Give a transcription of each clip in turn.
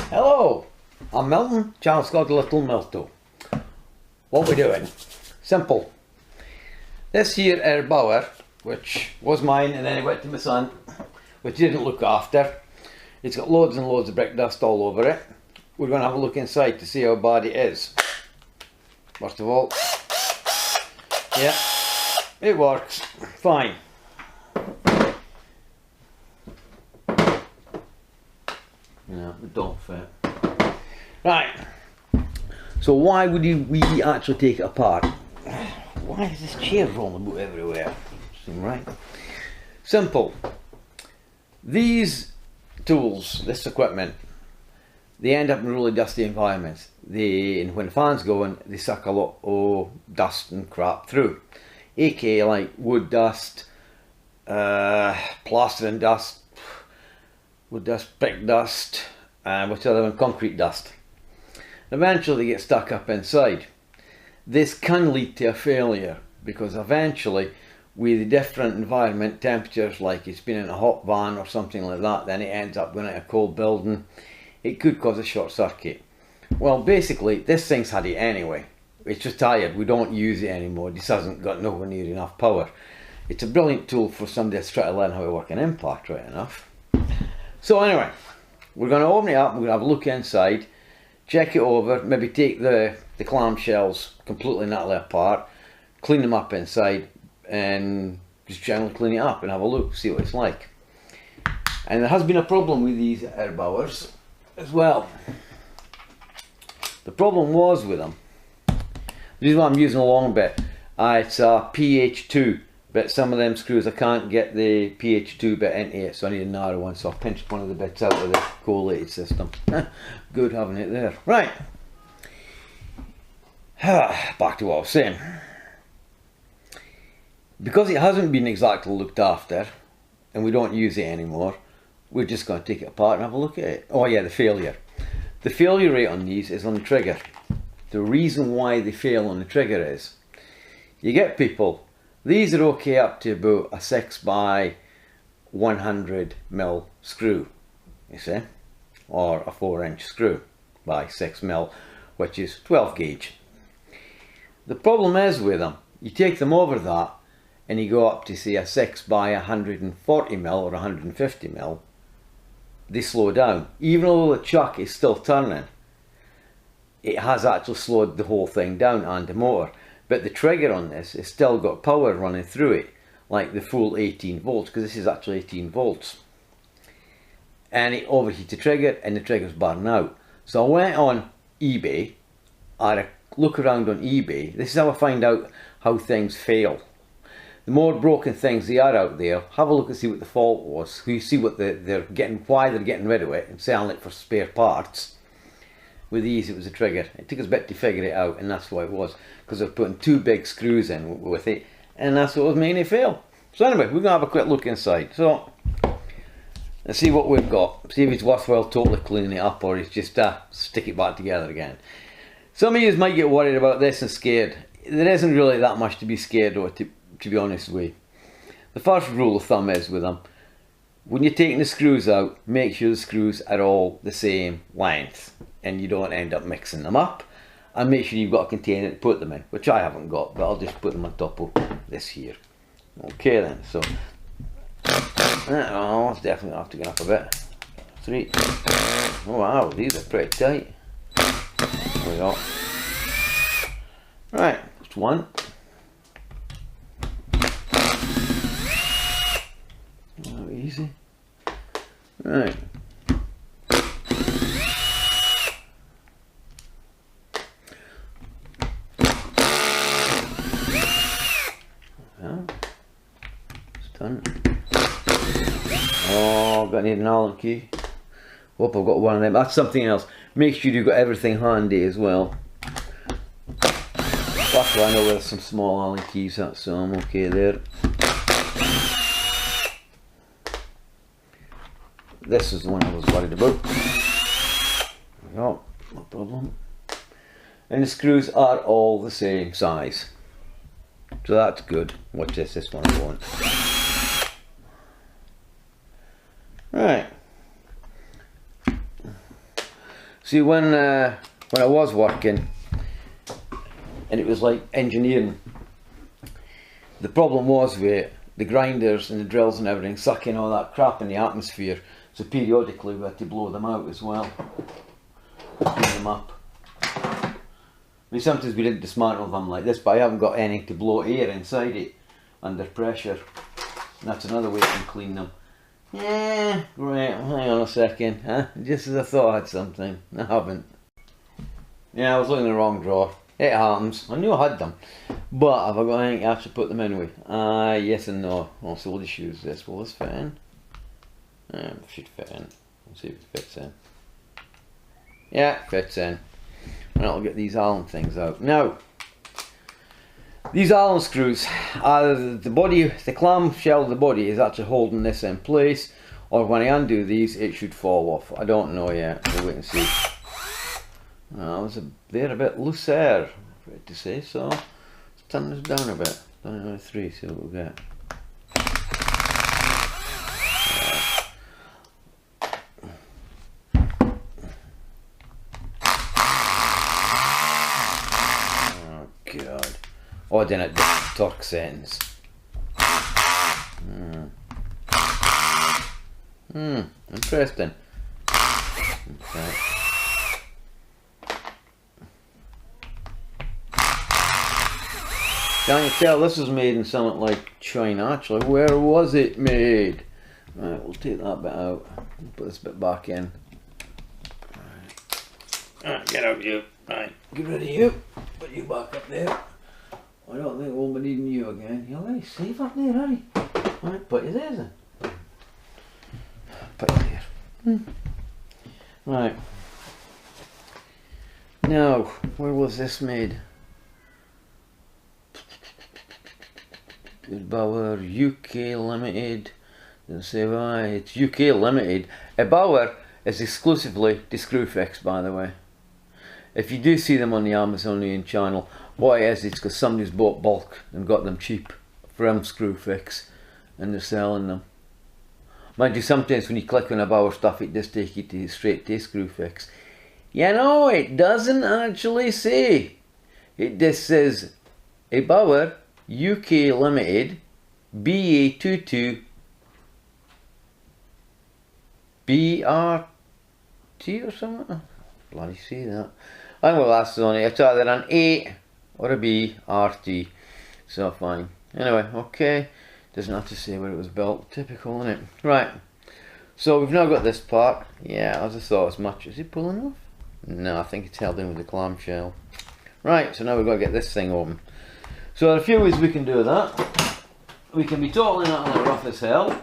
Hello, I'm Milton, Charles got a little Milto. What we doing? Simple. This here Erbauer, which was mine and then it went to my son, which he didn't look after. It's got loads and loads of brick dust all over it. We're going to have a look inside to see how bad it is. First of all, yeah, it works fine. No, it don't fit. Right, so why would we actually take it apart? Why is this chair rolling about everywhere? Seem right? Simple. These tools, this equipment, they end up in really dusty environments. And when the fan's going, they suck a lot of dust and crap through. AKA like wood dust, plastering dust, wood dust, brick dust, and what's the other one? Concrete dust. Eventually they get stuck up inside. This can lead to a failure because eventually with the different environment temperatures, like it's been in a hot van or something like that, then it ends up going in a cold building. It could cause a short circuit. Well, basically this thing's had it anyway. It's just tired, we don't use it anymore. This hasn't got nowhere near enough power. It's a brilliant tool for somebody that's trying to learn how to work an impact, right enough. So anyway, we're going to open it up, we're going to have a look inside, check it over, maybe take the clamshells completely and utterly apart, clean them up inside, and just generally clean it up and have a look, see what it's like. And there has been a problem with these Erbauers as well. The problem was with them, the reason why I'm using a long bit, it's a PH2, but some of them screws I can't get the PH2 bit into it, so I need a narrow one, so I've pinched one of the bits out of the collated system. Good having it there. Right, back to what I was saying. Because it hasn't been exactly looked after and we don't use it anymore, we're just going to take it apart and have a look at it. Oh yeah, the failure. The failure rate on these is on the trigger. The reason why they fail on the trigger is, you get people, these are okay up to about a 6 by 100mm screw, you see, or a 4-inch screw by 6mm, which is 12 gauge. The problem is with them, you take them over that and you go up to say a 6 by 140mm or 150mm, they slow down. Even though the chuck is still turning, it has actually slowed the whole thing down and the motor. But the trigger on this has still got power running through it, like the full 18 volts, because this is actually 18 volts. And it overheats the trigger and the trigger's burning out. So I went on eBay, I had a look around on eBay. This is how I find out how things fail. The more broken things they are out there, have a look and see what the fault was. You see what they're getting, why they're getting rid of it and selling it for spare parts. With these it was a trigger. It took us a bit to figure it out, and that's what it was, because they're putting 2 big screws in with it, and that's what was making it fail. So anyway, we're going to have a quick look inside. So let's see what we've got, see if it's worthwhile totally cleaning it up or it's just stick it back together again. Some of you might get worried about this and scared. There isn't really that much to be scared of, to be honest with you. The first rule of thumb is with them, when you're taking the screws out, make sure the screws are all the same length and you don't end up mixing them up, and make sure you've got a container to put them in, which I haven't got, but I'll just put them on top of this here. Okay then, so oh, it's definitely have to go up a bit. 3. Oh wow, these are pretty tight. There we go. Right, just 1. Oh, easy. Right. Oh, I need an Allen key. Hope I've got one of them. That's something else. Make sure you've got everything handy as well. Luckily I know there's some small Allen keys, so I'm okay there. This is the one I was worried about. There we go, no problem. And the screws are all the same size, so that's good. Watch this one I want. Right. See, when I was working, and it was like engineering, the problem was with the grinders and the drills and everything sucking all that crap in the atmosphere, so periodically we had to blow them out as well, clean them up. I mean, sometimes we didn't dismantle them like this, but I haven't got anything to blow air inside it under pressure. And that's another way to clean them. Yeah, right, hang on a second, huh? Just as I thought I had something, I haven't. Yeah, I was looking in the wrong drawer. It happens. I knew I had them, but have I got anything to actually put them in with? Yes and no. Also, we'll just use this. Will this fit in? It should fit in. Let's see if it fits in. Yeah, it fits in. And I'll get these Allen things out. Now, these Allen screws, the body, the clamshell of the body is actually holding this in place, or when I undo these, it should fall off. I don't know yet. We'll wait and see. They're a bit looser, afraid to say so. Let's turn this down a bit. Down to 3, see what we'll get. Oh God. Oh, then it does torque settings. Interesting. Okay. Can you tell this was made in something like China? Actually, where was it made? Right, we'll take that bit out. We'll put this bit back in. Right, get out you. Right, get rid of you. Put you back up there. I don't think we'll be needing you again. You're very safe up there, aren't you? Right, put you there then. Put you there. Right. Now, where was this made? Erbauer UK Limited. Doesn't say why. It's UK Limited. Erbauer is exclusively to Screwfix, by the way. If you do see them on the Amazonian channel, what it is, it's because somebody's bought bulk and got them cheap from Screwfix and they're selling them. Mind you, sometimes when you click on Erbauer stuff, it does take you straight to Screwfix. You know, it doesn't actually say. It just says Erbauer UK Limited BA22 BRT or something. Bloody see that. I'm going to last on it. It's either an A or a B RT. So fine. Anyway, okay. Doesn't have to say where it was built. Typical, isn't it? Right. So we've now got this part. Yeah, as I thought as much. Is it pulling off? No, I think it's held in with the clamshell. Right, so now we've got to get this thing open. So there are a few ways we can do that. We can be totally not on the rough as hell.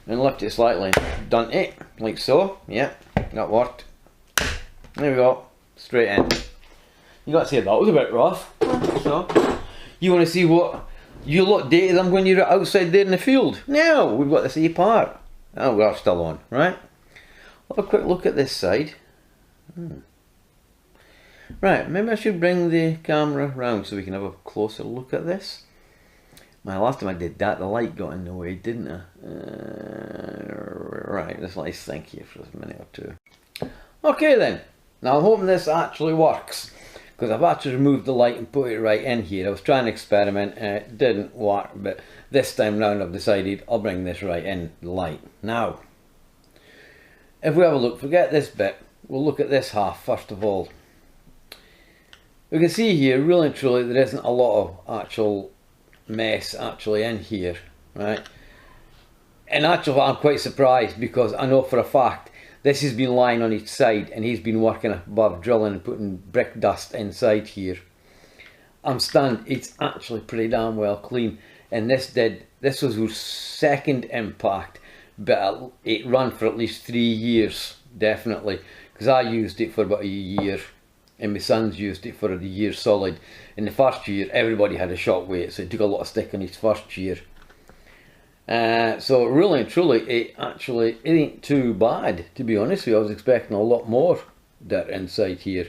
And lift it slightly. Done it. Like so. Yeah, that worked. There we go. Straight in. You got to say that was a bit rough. So, you want to see what you look dated them when you're outside there in the field. Now, we've got this A part. Oh, we are still on, right? Have a quick look at this side. Right, maybe I should bring the camera round so we can have a closer look at this. My last time I did that, the light got in the way, didn't it? Right, let's think here for a minute or two. Okay then, now I'm hoping this actually works, because I've actually removed the light and put it right in here. I was trying to experiment and it didn't work, but this time round I've decided I'll bring this right in the light. Now, if we have a look, forget this bit, we'll look at this half first of all. We can see here, really and truly, there isn't a lot of actual mess actually in here, right? And actually I'm quite surprised, because I know for a fact this has been lying on its side and he's been working above drilling and putting brick dust inside here. I'm stunned, it's actually pretty damn well clean. And this was our second impact, but it ran for at least 3 years, definitely, because I used it for about a year. And my sons used it for a year solid. In the first year, everybody had a shot weight, so it took a lot of stick on his first year. So really and truly, it ain't too bad, to be honest with you. I was expecting a lot more dirt inside here.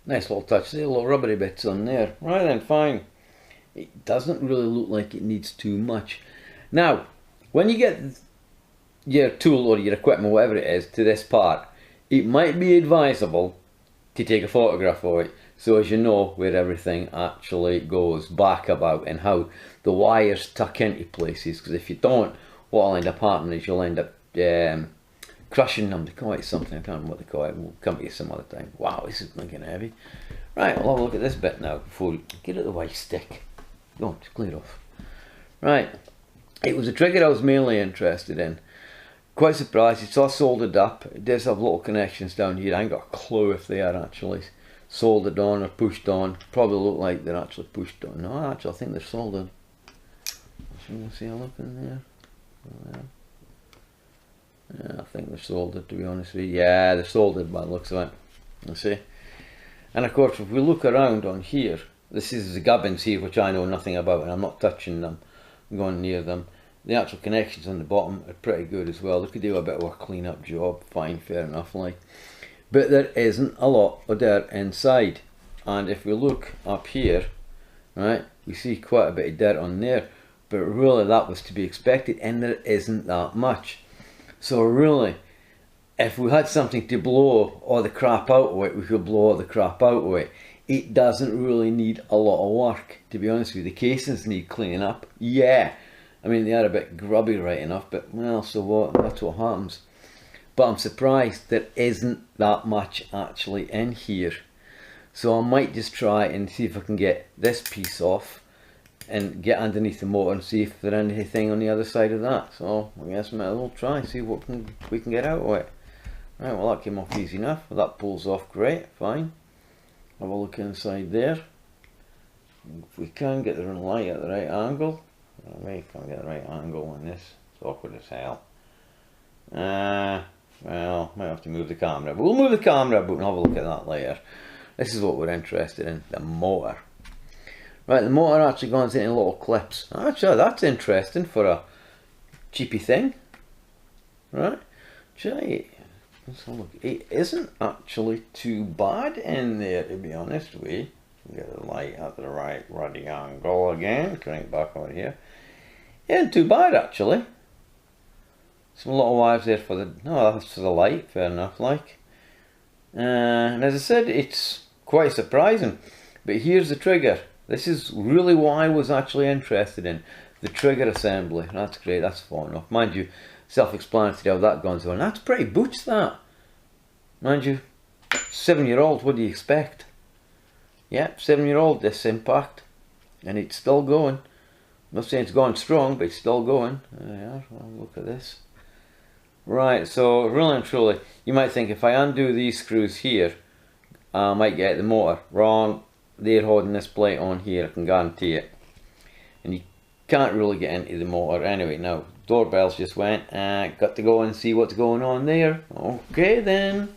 Nice little touch there, little rubbery bits on there. Right then, fine. It doesn't really look like it needs too much. Now, when you get your tool or your equipment, whatever it is, to this part, it might be advisable to take a photograph of it, so as you know where everything actually goes back about and how the wires tuck into places, because if you don't, what will end up happening is you'll end up crushing them. They call it something, I can't remember what they call it, we'll come to you some other time. Wow, this is looking heavy. Right, we'll have a look at this bit now before we get at the white stick. Go on, just clear it off. Right, it was a trigger I was mainly interested in. Quite surprised, it's all soldered up. It does have little connections down here. I ain't got a clue if they are actually soldered on or pushed on. Probably look like they're actually pushed on. No, actually I think they're soldered. See a look in there? Yeah, I think they're soldered, to be honest with you. Yeah, they're soldered by the looks of it. You see? And of course, if we look around on here, this is the gubbins here, which I know nothing about, and I'm not touching them, I'm going near them. The actual connections on the bottom are pretty good as well. They could do a bit of a clean up job, fine, fair enough, like. But there isn't a lot of dirt inside. And if we look up here, right, we see quite a bit of dirt on there. But really that was to be expected, and there isn't that much. So really, if we had something to blow all the crap out of it, we could blow all the crap out of it. It doesn't really need a lot of work, to be honest with you. The casings need cleaning up, yeah. I mean, they are a bit grubby right enough, but well, so what, that's what happens. But I'm surprised there isn't that much actually in here. So I might just try and see if I can get this piece off and get underneath the motor and see if there's anything on the other side of that. So I guess I might as well try and see what we can get out of it. Right, well that came off easy enough. Well, that pulls off great, fine. Have a look inside there. If we can get the light at the right angle. I can't get the right angle on this. It's awkward as hell. Well, might have to move the camera, but we'll move the camera, but we'll have a look at that later. This is what we're interested in, the motor. Right, the motor actually goes into little clips. Actually, that's interesting for a cheapy thing. Right, gee, let's have a look. It isn't actually too bad in there, to be honest with you. Get the light at the right ruddy angle again, crank back over here. Isn't too bad actually. Some little wires there for the, no, that's for the light, fair enough, like. And as I said, it's quite surprising. But here's the trigger. This is really what I was actually interested in. The trigger assembly. That's great, that's fine enough. Mind you, self-explanatory how that goes on. That's pretty butch, that. Mind you, 7-year-old, what do you expect? Yeah, 7-year-old, this impact. And it's still going. I'm not saying it's going strong, but it's still going. There we are, look at this. Right, so really and truly, you might think if I undo these screws here, I might get the motor. Wrong, they're holding this plate on here, I can guarantee it. And you can't really get into the motor. Anyway, now, doorbells just went, got to go and see what's going on there. Okay then.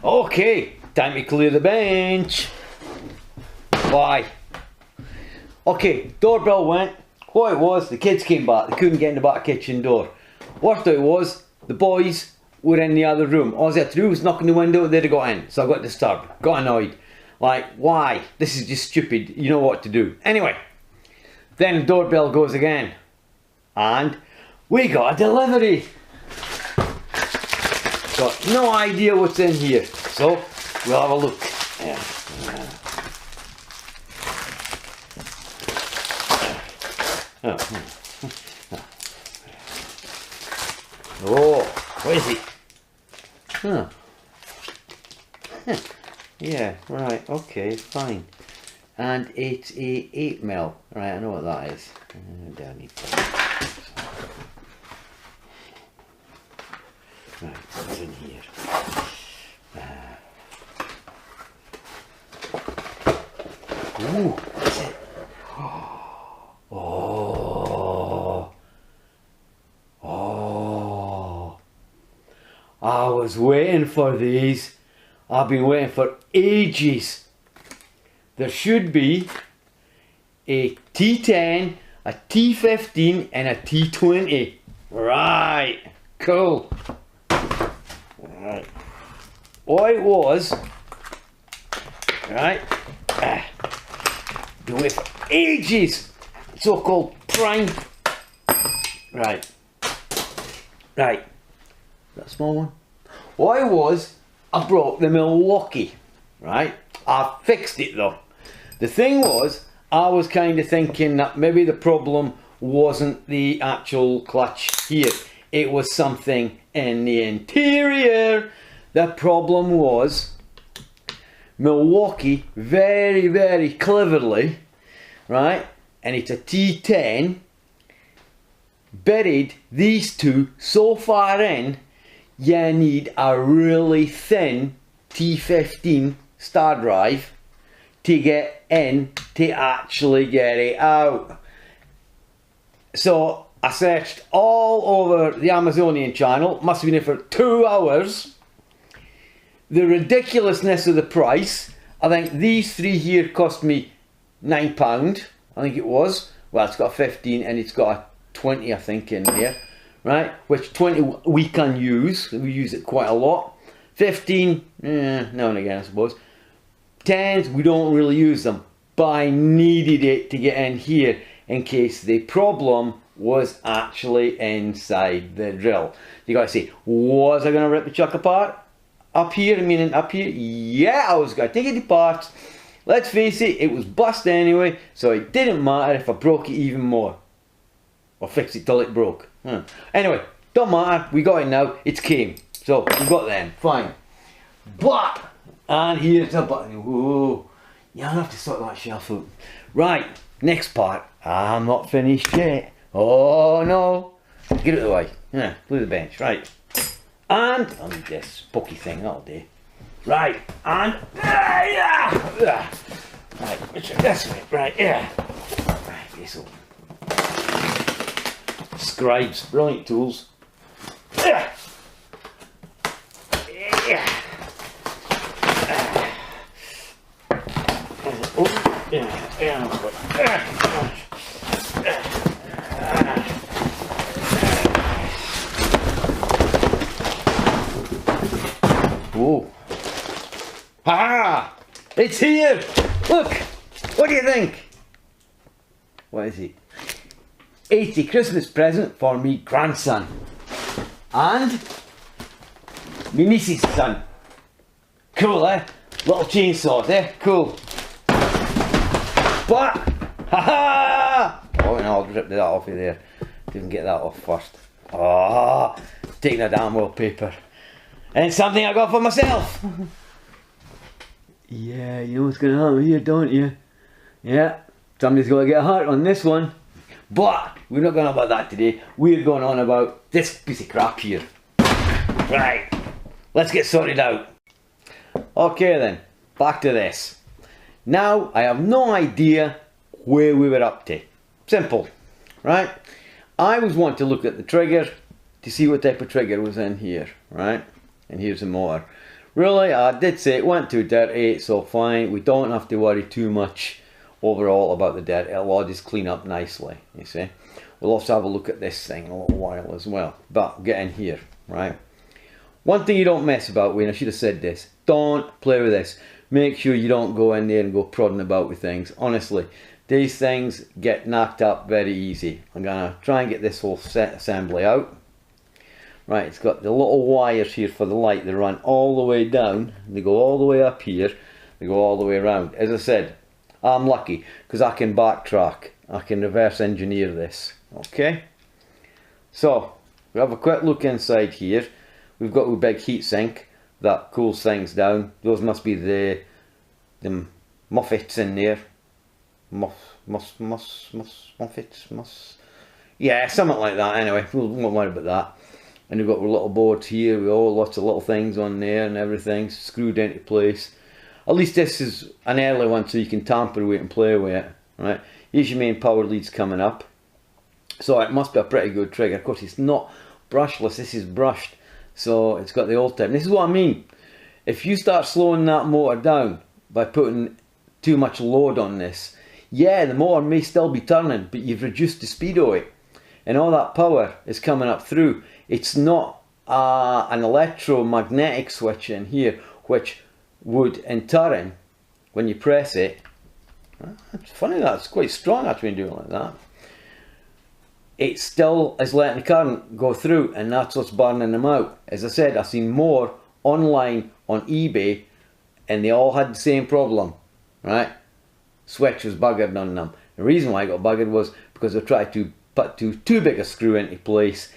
Okay, time to clear the bench. Bye. Okay, doorbell went. What it was, the kids came back, they couldn't get in the back kitchen door. Worst out it was, the boys were in the other room. All they had to do was knock on the window, they'd have got in. So I got disturbed, got annoyed. Like, why? This is just stupid, you know what to do. Anyway, then the doorbell goes again. And we got a delivery. Got no idea what's in here. So, we'll have a look. Yeah. Oh, what is it? Huh. Yeah, right, okay, fine. And it's a 8mm. Right, I know what that is. Down here. Right, what's in here? Ooh, what's it? I was waiting for these. I've been waiting for ages. There should be a T10, a T15 and a T20. Right, cool. Right. What it was, right, been waiting for ages. So-called prime. Right. Right. That small one. What it was, I broke the Milwaukee, right? I fixed it though. The thing was, I was kind of thinking that maybe the problem wasn't the actual clutch here. It was something in the interior. The problem was Milwaukee very, very cleverly, right? And it's a T10, buried these two so far in, you need a really thin T15 star drive to get in to actually get it out. So I searched all over the Amazonian channel, must have been there for 2 hours. The ridiculousness of the price, I think these three here cost me £9, I think it was. Well, it's got a 15 and it's got a 20, I think, in there, right? Which 20 we can use, we use it quite a lot. 15, now and again I suppose. 10s, we don't really use them, but I needed it to get in here in case the problem was actually inside the drill. You gotta say, was I gonna rip the chuck apart? Up here, meaning up here? Yeah, I was gonna take it apart. Let's face it, it was bust anyway, so it didn't matter if I broke it even more. Or fix it till it broke. Anyway, don't matter, we got it now, it's came. So, we got them, fine. But, and here's the button. Whoa, yeah, I'll have to sort that shelf out. Right, next part. I'm not finished yet. Oh no. Get it out of the way. Yeah, leave the bench, right. And, I'll need this pokey thing, that'll do. Right, and, right, this way, right, yeah. Right, this open. Scribes, brilliant tools. Yeah. Whoa. Ah! It's here! Look! What do you think? What is it? It's a Christmas present for me grandson. And me niece's son. Cool, eh? Little chainsaws, eh? Cool. But, ha-ha! Oh, no, I'll rip that off of there. Didn't get that off first. Ah, taking a damn wallpaper. And it's something I got for myself. Yeah, you know what's going to happen here, don't you? Yeah, somebody's got to get a heart on this one. But, we're not going on about that today. We're going on about this piece of crap here. Right, let's get sorted out. Okay then, back to this. Now, I have no idea where we were up to. Simple, right? I was wanting to look at the trigger to see what type of trigger was in here, right? And here's the motor. Really, I did say it went too dirty, so fine. We don't have to worry too much overall about the dirt. It'll all just clean up nicely, you see. We'll also have a look at this thing in a little while as well. But get in here, right? One thing you don't mess about with, and I should have said this, don't play with this. Make sure you don't go in there and go prodding about with things. Honestly, these things get knocked up very easy. I'm going to try and get this whole set assembly out. Right, it's got the little wires here for the light. They run all the way down. They go all the way up here. They go all the way around. As I said, I'm lucky because I can backtrack. I can reverse engineer this. Okay? So, we have a quick look inside here. We've got a big heat sink that cools things down. Those must be the muffets in there. Muffets? Yeah, something like that. Anyway, we won't worry about that. And we've got a little board here with all lots of little things on there and everything screwed into place. At least this is an early one so you can tamper with it and play with it. Right? Here's your main power leads coming up. So it must be a pretty good trigger. Of course, it's not brushless, this is brushed. So it's got the old type. And this is what I mean. If you start slowing that motor down by putting too much load on this, yeah, the motor may still be turning, but you've reduced the speed of it. And all that power is coming up through. It's not an electromagnetic switch in here, which would, in turn, when you press it, it's funny that, it's quite strong actually when you do it like that. It still is letting the current go through, and that's what's burning them out. As I said, I've seen more online on eBay, and they all had the same problem, right? Switch was buggered on them. The reason why I got buggered was because I tried to put too big a screw into place,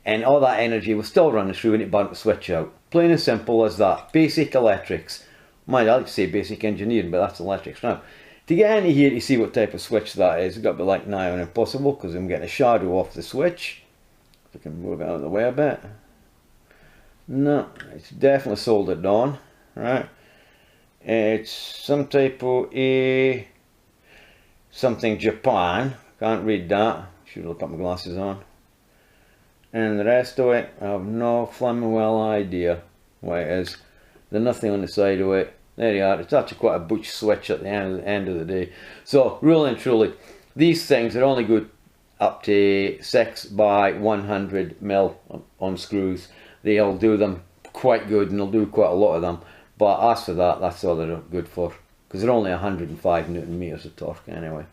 and all that energy was still running through and it burnt the switch out. Plain and simple as that. Basic electrics. Mind, I like to say basic engineering, but that's electrics now. To get into here to see what type of switch that is, it's got to be like nigh on impossible because I'm getting a shadow off the switch. If I can move it out of the way a bit. No, it's definitely soldered on, right? It's some type of something Japan. Can't read that. Should have put my glasses on. And the rest of it, I have no flaming well idea what it is. There's nothing on the side of it. There you are. It's actually quite a butch switch at the end of the day. So really and truly, these things are only good up to 6 by 100 mil on screws. They'll do them quite good, and they'll do quite a lot of them. But as for that, that's all they're good for, because they're only 105 Newton meters of torque anyway.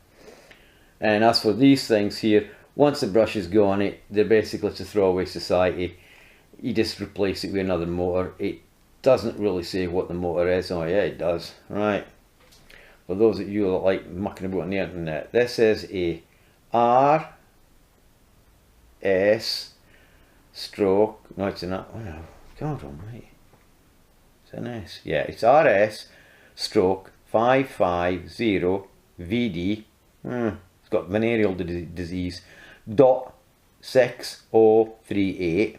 And as for these things here, once the brushes go on it, they're basically to throwaway society. You just replace it with another motor. It doesn't really say what the motor is. Oh yeah, it does. Right. For those of you that like mucking about on the internet, this is a RS stroke. No, it's an. Oh no, God almighty. It's an S. Yeah, it's RS stroke 550 VD. It's got venereal disease. .6038,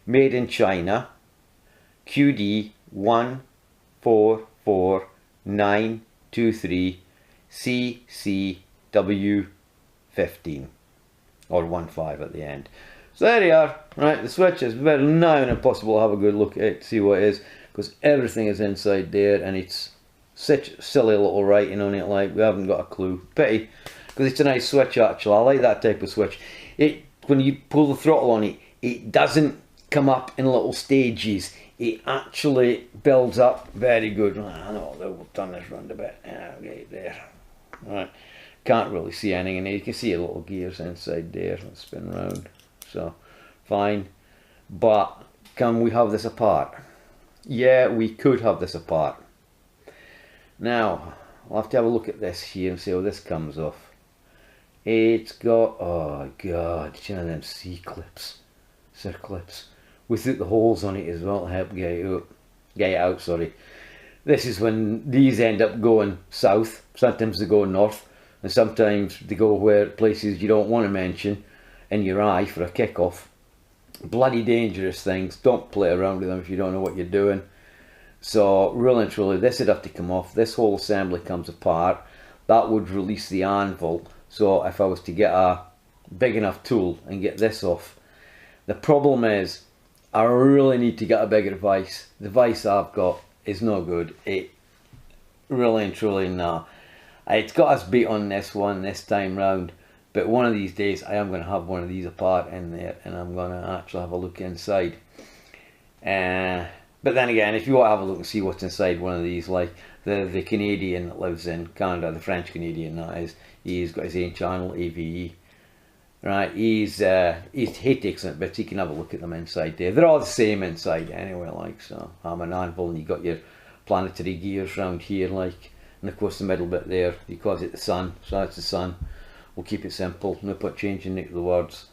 made in China, QD 144923 CCW15, or 15 at the end. So there you are. Right, the switch is very now impossible to have a good look at it, see what it is, because everything is inside there, and it's such silly little writing on it, like we haven't got a clue. Pity, because it's a nice switch actually. I like that type of switch. When you pull the throttle on it, it doesn't come up in little stages. It actually builds up very good. I know, we'll turn this round a bit. Okay, there. Right. Can't really see anything in there. You can see a little gears inside there. Let's spin round. So, fine. But, can we have this apart? Yeah, we could have this apart. Now, I'll have to have a look at this here and see how this comes off. It's got, oh god, you know them C-clips, circlips, without the holes on it as well to help get it out, sorry. This is when these end up going south, sometimes they go north, and sometimes they go where places you don't want to mention in your eye for a kick-off. Bloody dangerous things, don't play around with them if you don't know what you're doing. So, really and truly, this would have to come off. This whole assembly comes apart. That would release the anvil. So if I was to get a big enough tool and get this off, the problem is I really need to get a bigger vise. The vise I've got is no good. It really and truly, no. It's got us beat on this one this time round, but one of these days I am going to have one of these apart in there, and I'm going to actually have a look inside. But then again, if you want to have a look and see what's inside one of these, like the Canadian that lives in Canada, the French Canadian that is, he's got his own channel, AVE. Right, he takes it, but he can have a look at them inside there. They're all the same inside anyway, like, so. I'm an anvil, and you got your planetary gears round here, like, and of course the middle bit there, he calls it the sun, so that's the sun. We'll keep it simple, no put changing it to the words.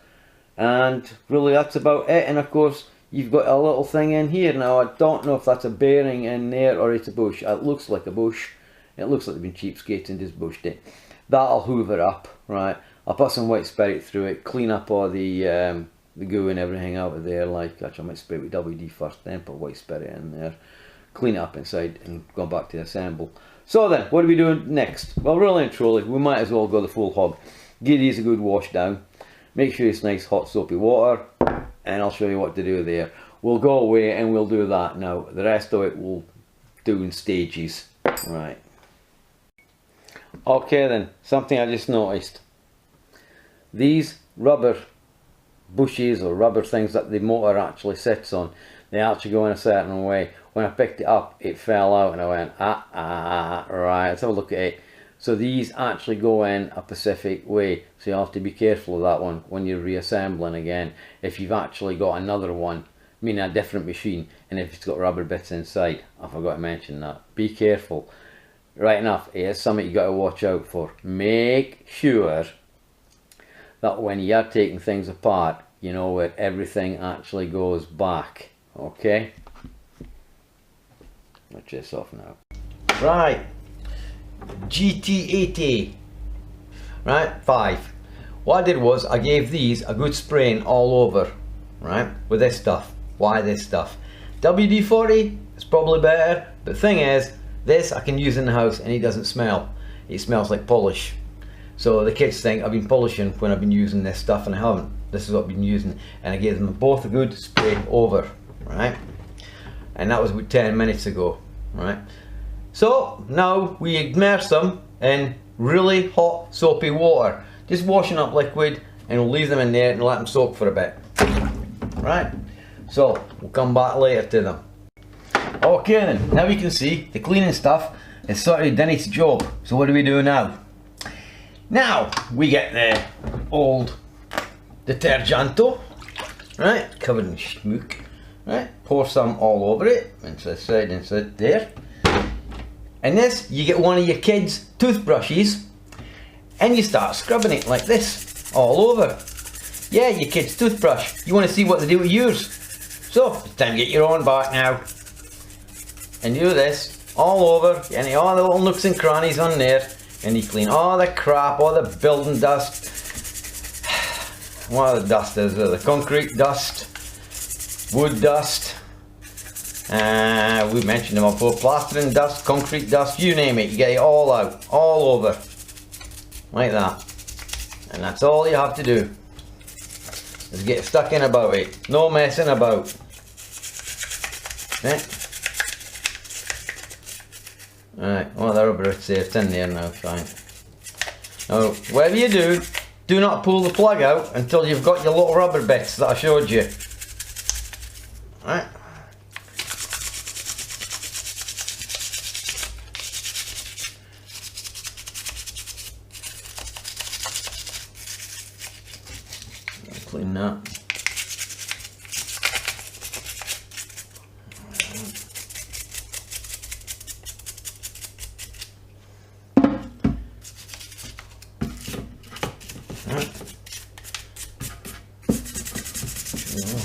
And really that's about it, and of course, you've got a little thing in here. Now, I don't know if that's a bearing in there or it's a bush. It looks like a bush. It looks like they've been cheapskates and just bushed it. That'll hoover up, right? I'll put some white spirit through it, clean up all the goo and everything out of there. Like, actually, I might spray with WD first, then put white spirit in there. Clean it up inside and go back to assemble. So then, what are we doing next? Well, really and truly, we might as well go the full hog. Give these a good wash down. Make sure it's nice hot soapy water. And I'll show you what to do there. We'll go away and we'll do that now. The rest of it we'll do in stages. Right. Okay then, something I just noticed. These rubber bushes or rubber things that the motor actually sits on, they actually go in a certain way. When I picked it up, it fell out and I went, right, let's have a look at it. So these actually go in a specific way, so you have to be careful of that one when you're reassembling again. If you've actually got another one mean a different machine, and if it's got rubber bits inside. I forgot to mention that. Be careful. Right enough, it is something you got to watch out for. Make sure that when you are taking things apart, you know where everything actually goes back. Okay? Let's this off now. Right. GT80. Right, 5. What I did was I gave these a good spraying all over, right, with this stuff. Why this stuff? WD-40 is probably better, but the thing is, this I can use in the house and it doesn't smell. It smells like polish. So the kids think I've been polishing when I've been using this stuff, and I haven't. This is what I've been using, and I gave them both a good spray over, right? And that was about 10 minutes ago, right? So now we immerse them in really hot soapy water, just washing up liquid, and we'll leave them in there and let them soak for a bit, right? So we'll come back later to them. Okay then, now we can see the cleaning stuff has sort of done its job. So what do we do now? Now we get the old detergento, right, covered in schmook, right, pour some all over it, inside there. And this, you get one of your kids' toothbrushes and you start scrubbing it like this, all over. Yeah, your kid's toothbrush. You want to see what they do with yours. So, it's time to get your own back now. And do this, all over, and all the little nooks and crannies on there. And you clean all the crap, all the building dust. What the dust is, the concrete dust, wood dust. We mentioned them before, plastering dust, concrete dust, you name it, you get it all out, all over, like that. And that's all you have to do, is get stuck in about it, no messing about. Okay. Alright, well the rubber is safe, it's in there now, fine. Now, whatever you do, do not pull the plug out until you've got your little rubber bits that I showed you. Right. Clean that.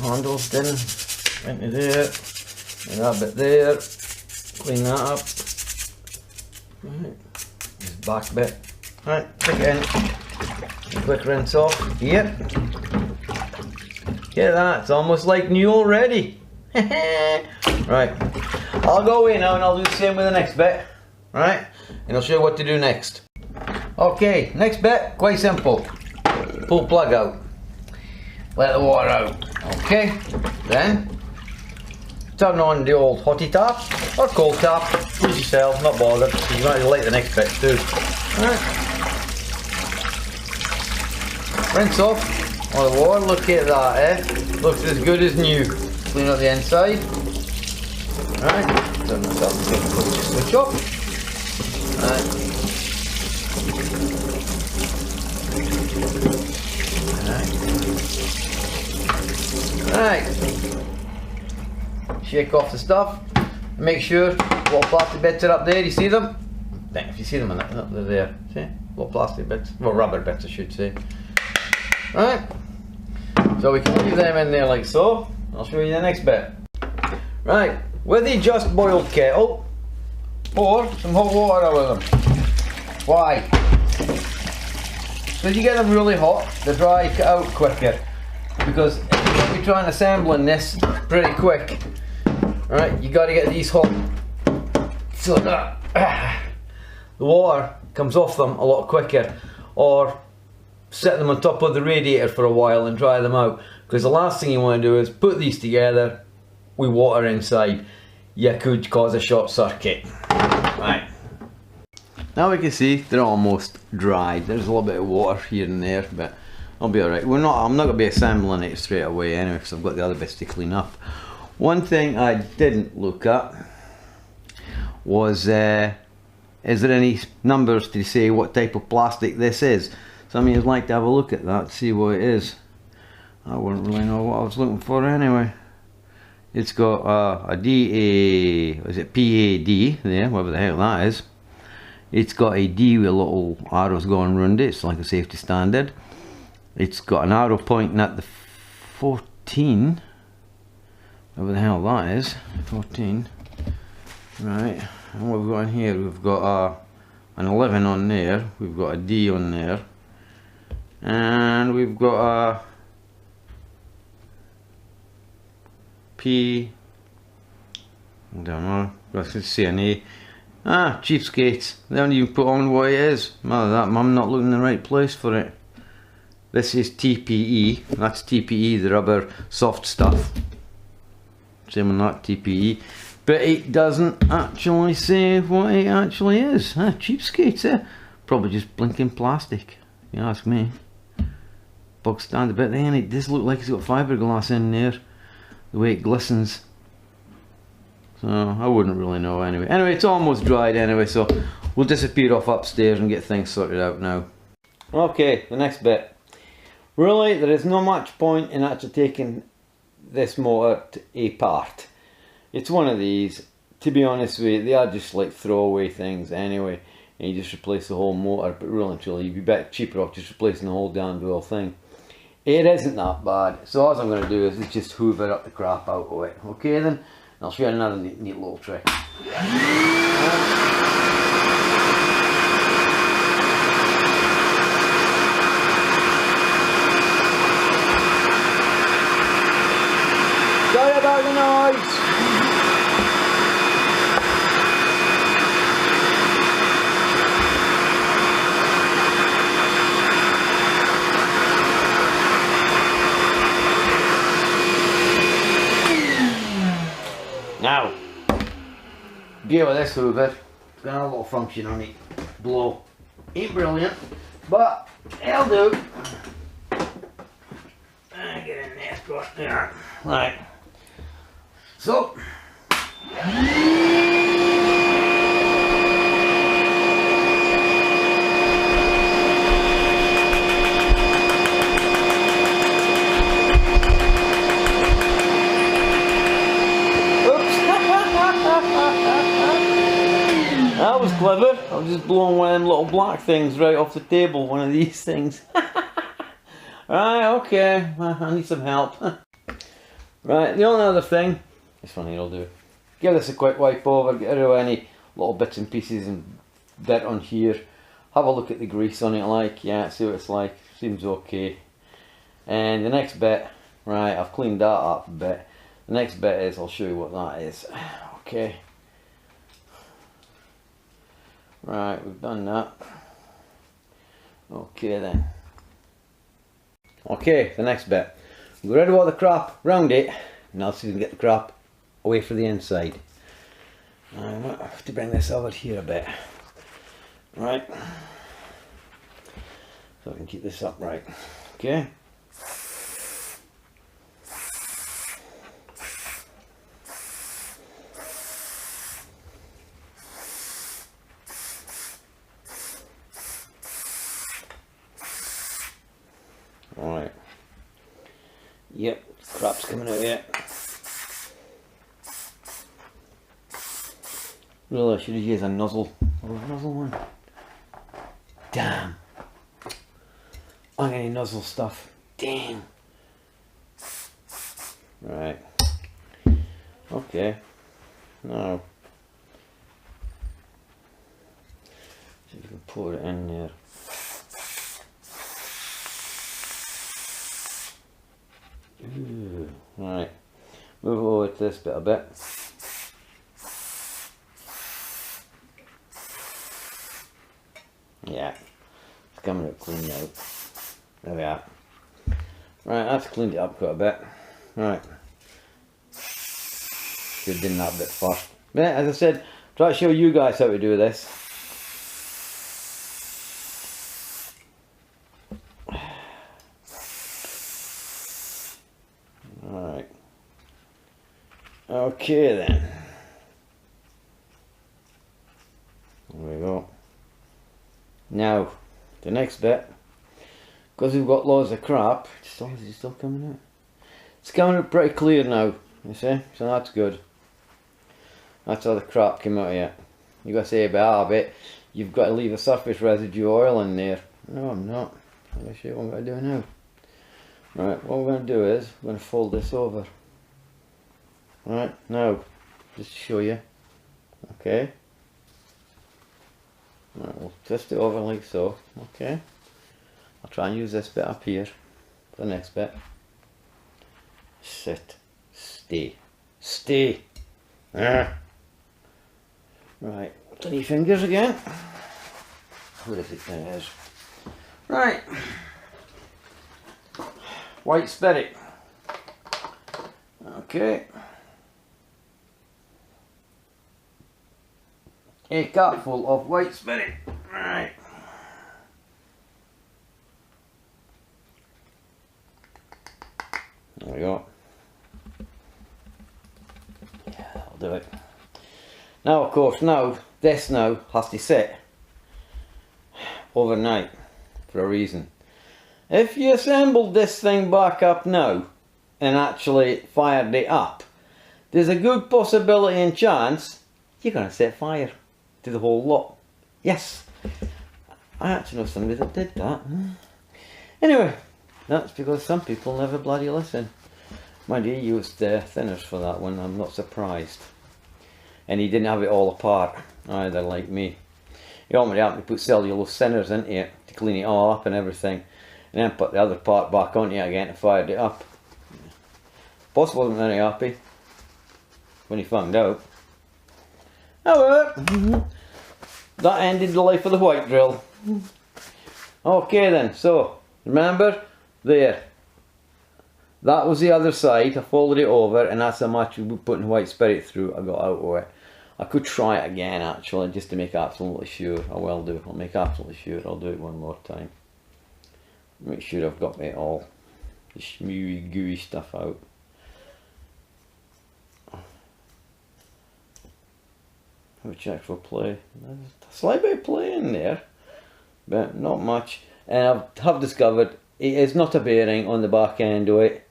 Handles in, into there, and that bit there, clean that up, right, this back bit, right, stick it in, quick rinse off, here, get that, it's almost like new already, right, I'll go away now and I'll do the same with the next bit, right, and I'll show you what to do next. Okay, next bit, quite simple, pull plug out. Let the water out. Okay, then turn on the old hottie tap or cold tap. Use yourself, not bothered. You might like the next bit too. Alright. Rinse off all the water. Look at that, eh? Looks as good as new. Clean up the inside. Alright. Turn this up. Switch off. Alright. Right, shake off the stuff, make sure little plastic bits are up there, you see them? If you see them, they're there, see? Little plastic bits, well rubber bits I should say. Right, so we can leave them in there like so. I'll show you the next bit. Right, with the just boiled kettle, pour some hot water over them. Why? So you get them really hot, they dry out quicker. Because if you're trying to assemble this pretty quick, right, you got to get these hot so that the water comes off them a lot quicker, or set them on top of the radiator for a while and dry them out, because the last thing you want to do is put these together with water inside. You could cause a short circuit. Right, now we can see they're almost dry. There's a little bit of water here and there, but I'll be alright. I'm not going to be assembling it straight away anyway, because I've got the other bits to clean up. One thing I didn't look at was, is there any numbers to say what type of plastic this is? Some of you'd like to have a look at that, see what it is. I wouldn't really know what I was looking for anyway. It's got a DA, is it PAD there, whatever the hell that is. It's got a D with little arrows going around it, it's like a safety standard. It's got an arrow pointing at the 14, whatever the hell that is, 14. Right, and what we've got in here, we've got an 11 on there, we've got a D on there, and we've got a P, I don't know, let's see an A. Ah, cheapskates, they don't even put on what it is. Mother that, I'm not looking in the right place for it. This is TPE, that's TPE, the rubber soft stuff. Same on that, TPE. But it doesn't actually say what it actually is. Ah, cheapskates, eh? Probably just blinking plastic, if you ask me. Bog standard, but then it does look like it's got fiberglass in there, the way it glistens. So I wouldn't really know anyway. Anyway, it's almost dried anyway, so we'll disappear off upstairs and get things sorted out now. Okay, the next bit. Really, there is not much point in actually taking this motor apart. It's one of these, to be honest with you, they are just like throwaway things anyway, and you just replace the whole motor, but really and truly you'd be better cheaper off just replacing the whole damn whole thing. It isn't that bad, so all I'm going to do is just hoover up the crap out of it. Okay then, I'll show you another neat little trick. Sorry about the noise. Now, gear with this hoover, it's got a little function on it, blow. Ain't brilliant, but it'll do. Get in there, got there. Right. So, that was clever. I was just blowing one of them little black things right off the table, one of these things. Right, okay, I need some help. Right, the only other thing, this one here will do. Give this a quick wipe over, get rid of any little bits and pieces and dirt on here. Have a look at the grease on it, like, yeah, see what it's like, seems okay. And the next bit, right, I've cleaned that up a bit. The next bit is, I'll show you what that is. Okay. Right, we've done that. Okay then. Okay, the next bit. Get rid of all the crap round it. Now let's see if we can get the crap away from the inside. I might have to bring this over here a bit. Right. So I can keep this upright. Okay. Alright. Yep, crap's coming out here. Really, I should have used a nozzle. Or a nozzle one. Damn. I'm getting nozzle stuff. Damn. Right. Okay. Now. See if we can pour it in there. Ooh, right, move over to this bit a bit. Yeah, it's coming out clean now. There we are. Right, that's cleaned it up quite a bit. Right, should have done that bit first. But as I said, try to show you guys how to do this. Alright. Okay then. There we go. Now, the next bit, because we've got loads of crap, is it still coming out? It's coming out pretty clear now. You see? So that's good. That's how the crap came out of it. You got to say about it, you've got to leave a surface residue oil in there. No, I'm not. I'm going to show you what I'm going to do now. Right, what we're going to do is, we're going to fold this over. Right, now, just to show you. Okay. Right, we'll twist it over like so. Okay. I'll try and use this bit up here for the next bit. Sit. Stay. Stay. Right, 3 fingers again. Where is it? There it is. Right. White spirit. Okay. A cupful of white spirit. Right. There we go. Yeah, that'll do it. Now, of course, this has to sit overnight for a reason. If you assembled this thing back up now and actually fired it up, there's a good possibility and chance you're going to set fire to the whole lot. Yes, I actually know somebody that did that. Anyway, that's because some people never bloody listen. Mind you, he used thinners for that one, I'm not surprised. And he didn't have it all apart either, like me. He already had to put cellulose thinners into it to clean it all up and everything, and then put the other part back onto it again to fire it up. Boss wasn't very happy when he found out. However, that ended the life of the white drill. Okay then, so remember there, that was the other side. I folded it over, and that's how much we were putting white spirit through. I got out of it. I could try it again actually, just to make absolutely sure. I will do. I'll make absolutely sure. I'll do it one more time. Make sure I've got it all, the schmewy, gooey stuff out. Have a check for play. There's a slight bit of play in there, but not much. And I have discovered it is not a bearing on the back end of it.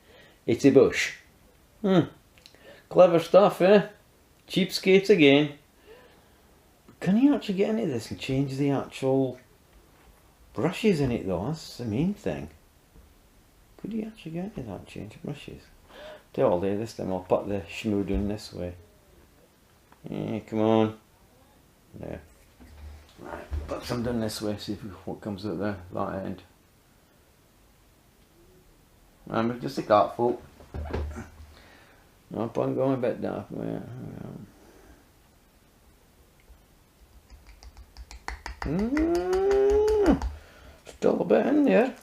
It's a bush. Clever stuff, eh? Cheapskates again. Can you actually get into this and change the actual brushes in it though? That's the main thing. Could you actually get into that and change brushes? Do all day this time. I'll put the schmoo in this way. Yeah, come on. There. Right, put some down this way, see what comes out there, that end. Remember, just a cupful. Up on going a bit dark. Still a bit in there.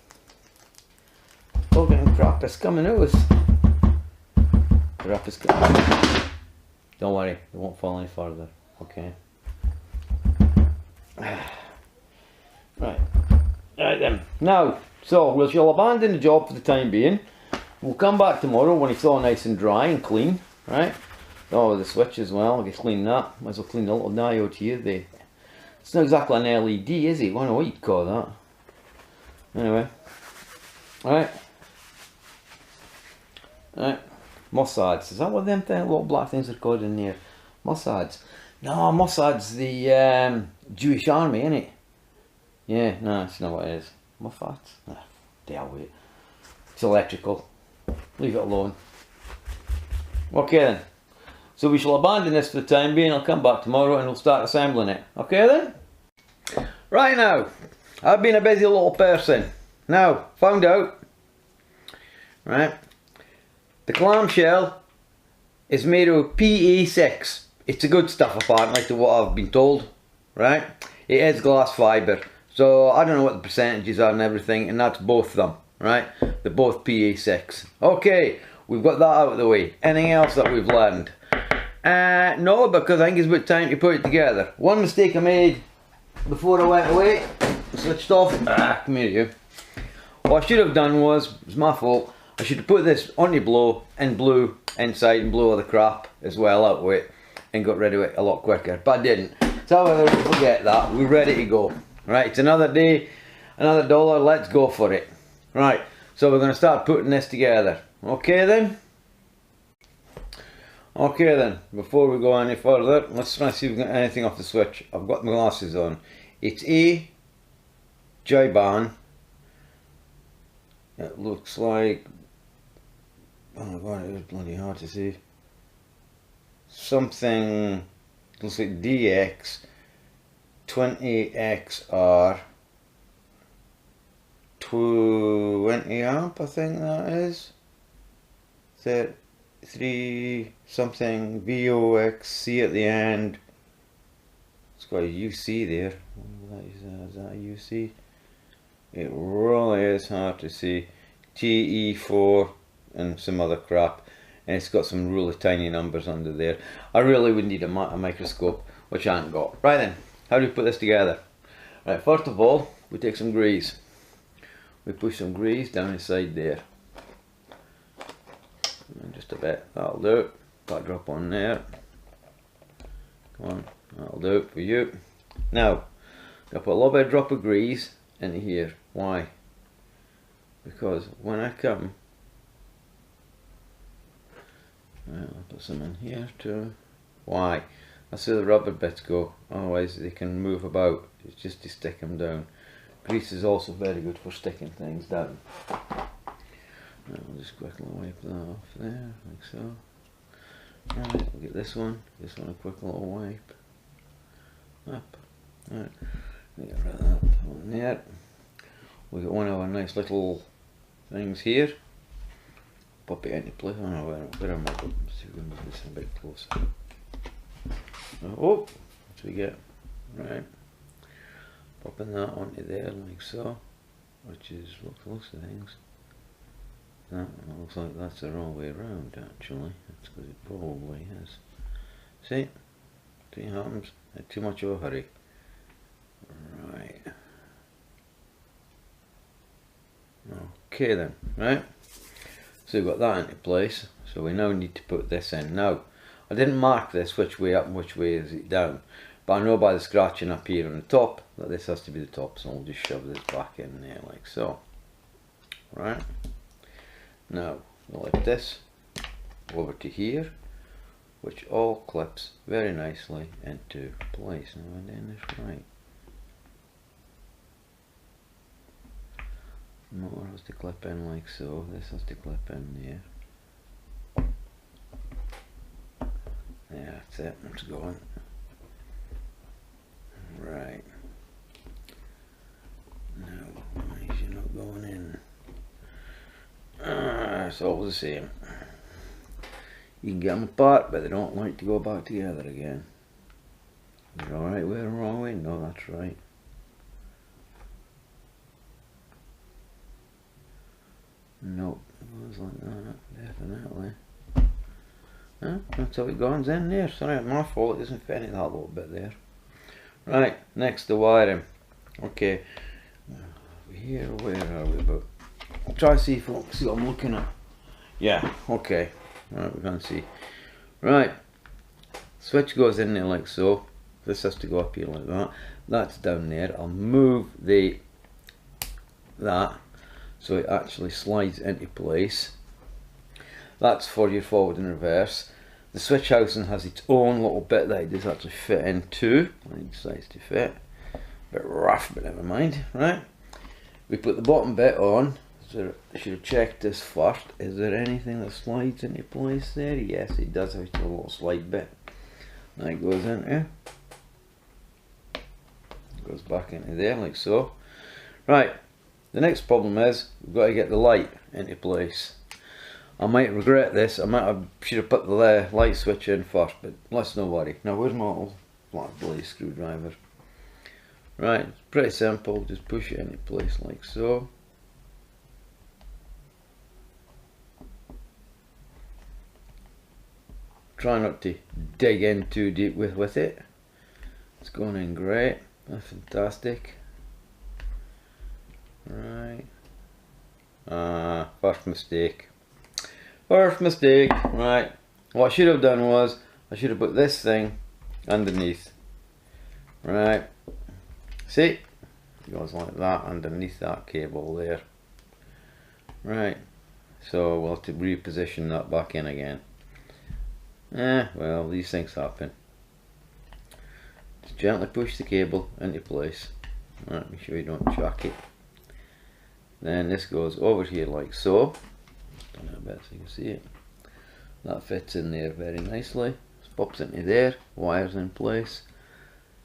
Still getting crap is coming out. Crap is coming. Don't worry, it won't fall any further. Okay. Right. Right then. Now, so we shall abandon the job for the time being. We'll come back tomorrow when it's all nice and dry and clean. Right? Oh, the switch as well. I'll get clean that. Might as well clean the little diode here. It's not exactly an LED, is it? I don't know what you'd call that. Anyway. Alright. Alright. Mossads. Is that what them little black things are called in there? Mossads. No, Mossad's the Jewish army, isn't it? Yeah, no, that's not what it is. Mossads? Nah, deal with it. It's electrical. Leave it alone. Okay then. So we shall abandon this for the time being. I'll come back tomorrow and we'll start assembling it. Okay then? Right now, I've been a busy little person. Now, found out, right, the clamshell is made of PE6. It's a good stuff apparently to what I've been told, right? It is glass fibre. So I don't know what the percentages are and everything, and that's both of them, right? They're both PE6. Okay, we've got that out of the way. Anything else that we've learned? No, because I think it's about time to put it together. One mistake I made before I went away, switched off. Come here you. What I should have done was, it was my fault, I should have put this on the blow and blew inside and blew all the crap as well out with it and got rid of it a lot quicker, but I didn't. So however, forget that, we're ready to go. Right, it's another day, another dollar, let's go for it. Right, so we're going to start putting this together. Okay then? Okay then, before we go any further, let's try and see if we can get anything off the switch. I've got my glasses on. It's a J-ban. It looks like, oh my god, it is bloody hard to see. Something, looks like DX 20XR 20 amp, I think that is. 3 something VOXC at the end. It's got a UC there. Is that a UC? It really is hard to see. TE4 and some other crap, and it's got some really tiny numbers under there. I really would need a microscope, which I haven't got. Right then, how do we put this together? Right, first of all, we take some grease. We push some grease down inside there. And just a bit, that'll do. That drop on there. Come on, that'll do it for you. Now, I put a little bit of drop of grease into here. Why? Because when I come, well, I'll put some in here too. Why? That's where the rubber bits go, otherwise they can move about. It's just to stick them down. Grease is also very good for sticking things down. I'll just quickly wipe that off there, like so. Right, we'll get this one a quick little wipe. Up. Right, get rid of that one there. We've got one of our nice little things here. Pop it into place. Oh no, where am I? Let's see if we can move this a bit closer. Oh, what do we get? Right. Popping that onto there like so. Which is, looks of things. That looks like that's the wrong way around actually. That's because it probably is. See? See what happens? Not too much of a hurry. Right. Okay then, right? So we've got that into place. So we now need to put this in. Now, I didn't mark this which way up and which way is it down. But I know by the scratching up here on the top that this has to be the top. So I'll just shove this back in there like so. Right? Now, we'll lift this over to here, which all clips very nicely into place. Now I'm doing this right. Motor has to clip in like so, this has to clip in there. Yeah, that's it, it's going. Right. Now, why is it not going in? It's all the same. You can get them apart, but they don't like to go back together again. Is it alright way or wrong way? No, that's right. Nope, it goes like that, definitely. Huh? That's how it goes in there. Sorry, my fault, it isn't fitting that little bit there. Right, next the wiring. Okay, here, where are we about? Try to see if I see what I'm looking at. Yeah, okay. Right, we can see. Right, switch goes in there like so. This has to go up here like that. That's down there. I'll move that so it actually slides into place. That's for your forward and reverse. The switch housing has its own little bit that it does actually fit into. It decides to fit. A bit rough, but never mind. Right, we put the bottom bit on. So I should have checked this first. Is there anything that slides into place there? Yes, it does have a little slide bit. That goes into. Goes back into there like so. Right, the next problem is we've got to get the light into place. I might regret this. Should have put the light switch in first, but let's not worry. Now where's my little flat blade screwdriver? Right, it's pretty simple. Just push it into place like so. Try not to dig in too deep with it. It's going in great. That's fantastic. Right. First mistake. First mistake. Right. What I should have done was I should have put this thing underneath. Right. See? It goes like that underneath that cable there. Right. So we'll have to reposition that back in again. Well, these things happen. Just gently push the cable into place. Right, make sure you don't chuck it. Then this goes over here like so. Turn it a bit so you can see it. That fits in there very nicely. Just pops into there. Wires in place.